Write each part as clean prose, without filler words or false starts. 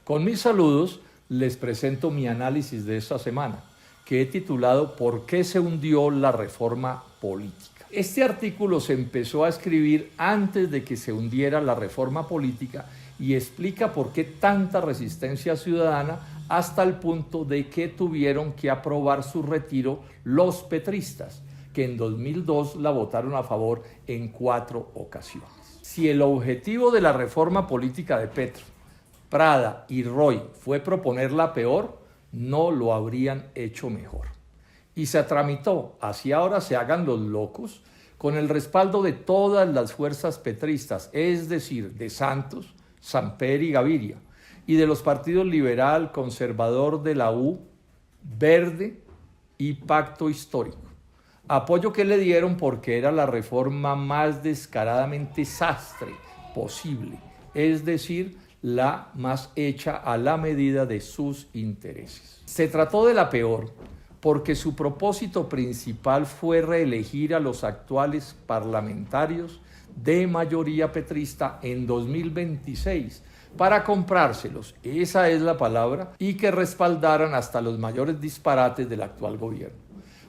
Con mis saludos les presento mi análisis de esta semana, que he titulado ¿Por qué se hundió la reforma política? Este artículo se empezó a escribir antes de que se hundiera la reforma política y explica por qué tanta resistencia ciudadana hasta el punto de que tuvieron que aprobar su retiro los petristas, que en 2002 la votaron a favor en 4 ocasiones. Si el objetivo de la reforma política de Petro, Prada y Roy fue proponerla peor, no lo habrían hecho mejor. Y se tramitó, así ahora se hagan los locos, con el respaldo de todas las fuerzas petristas, es decir, de Santos, Samper y Gaviria, y de los partidos liberal, conservador de la U, Verde y Pacto Histórico. Apoyo que le dieron porque era la reforma más descaradamente sastre posible, es decir, la más hecha a la medida de sus intereses. Se trató de la peor porque su propósito principal fue reelegir a los actuales parlamentarios de mayoría petrista en 2026 para comprárselos, esa es la palabra, y que respaldaran hasta los mayores disparates del actual gobierno.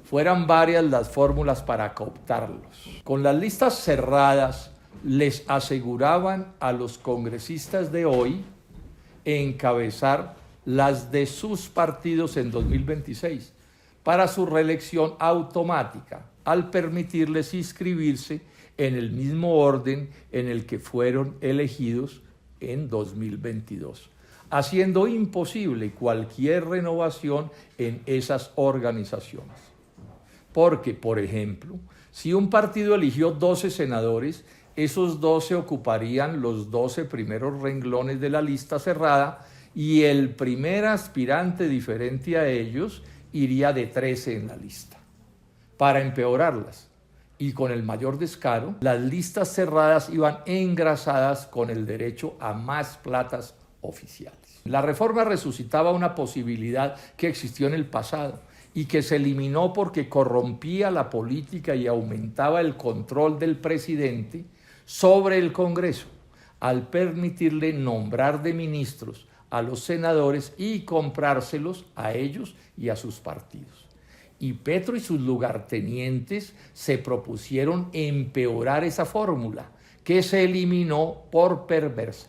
Fueran varias las fórmulas para cooptarlos. Con las listas cerradas, les aseguraban a los congresistas de hoy encabezar las de sus partidos en 2026 para su reelección automática, al permitirles inscribirse en el mismo orden en el que fueron elegidos en 2022, haciendo imposible cualquier renovación en esas organizaciones. Porque, por ejemplo, si un partido eligió 12 senadores, esos 12 ocuparían los 12 primeros renglones de la lista cerrada y el primer aspirante diferente a ellos iría de 13 en la lista. Para empeorarlas y con el mayor descaro, las listas cerradas iban engrasadas con el derecho a más platas oficiales. La reforma resucitaba una posibilidad que existió en el pasado y que se eliminó porque corrompía la política y aumentaba el control del presidente sobre el Congreso, al permitirle nombrar de ministros a los senadores y comprárselos a ellos y a sus partidos. Y Petro y sus lugartenientes se propusieron empeorar esa fórmula, que se eliminó por perversa.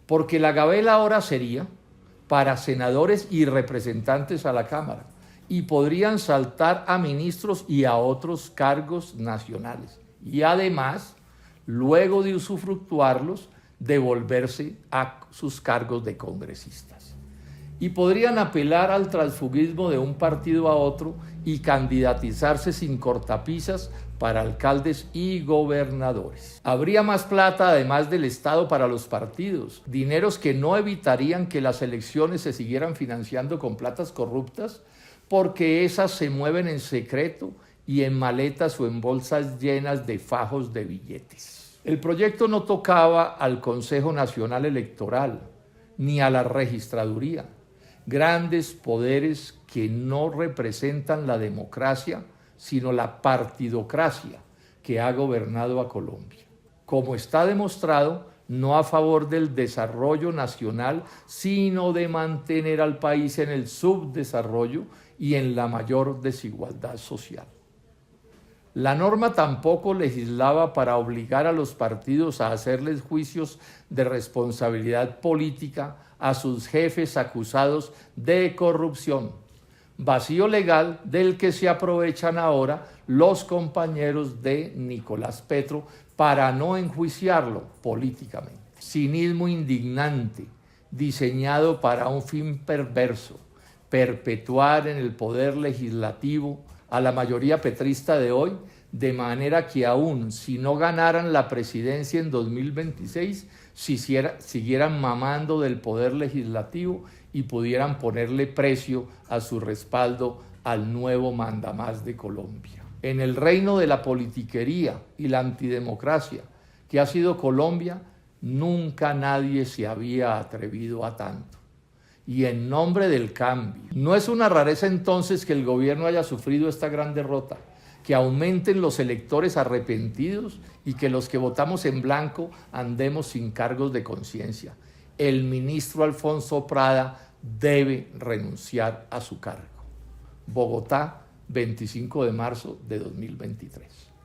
Porque la gabela ahora sería para senadores y representantes a la Cámara, y podrían saltar a ministros y a otros cargos nacionales. Y además, luego de usufructuarlos, devolverse a sus cargos de congresistas. Y podrían apelar al transfugismo de un partido a otro y candidatizarse sin cortapisas para alcaldes y gobernadores. Habría más plata además del Estado para los partidos, dineros que no evitarían que las elecciones se siguieran financiando con platas corruptas, porque esas se mueven en secreto y en maletas o en bolsas llenas de fajos de billetes. El proyecto no tocaba al Consejo Nacional Electoral ni a la registraduría, grandes poderes que no representan la democracia, sino la partidocracia que ha gobernado a Colombia. Como está demostrado, no a favor del desarrollo nacional, sino de mantener al país en el subdesarrollo y en la mayor desigualdad social. La norma tampoco legislaba para obligar a los partidos a hacerles juicios de responsabilidad política a sus jefes acusados de corrupción, vacío legal del que se aprovechan ahora los compañeros de Nicolás Petro para no enjuiciarlo políticamente. Cinismo indignante, diseñado para un fin perverso, perpetuar en el poder legislativo a la mayoría petrista de hoy, de manera que aún si no ganaran la presidencia en 2026, siguieran mamando del poder legislativo y pudieran ponerle precio a su respaldo al nuevo mandamás de Colombia. En el reino de la politiquería y la antidemocracia que ha sido Colombia, nunca nadie se había atrevido a tanto. Y en nombre del cambio. No es una rareza entonces que el gobierno haya sufrido esta gran derrota, que aumenten los electores arrepentidos y que los que votamos en blanco andemos sin cargos de conciencia. el ministro Alfonso Prada debe renunciar a su cargo. Bogotá, 25 de marzo de 2023.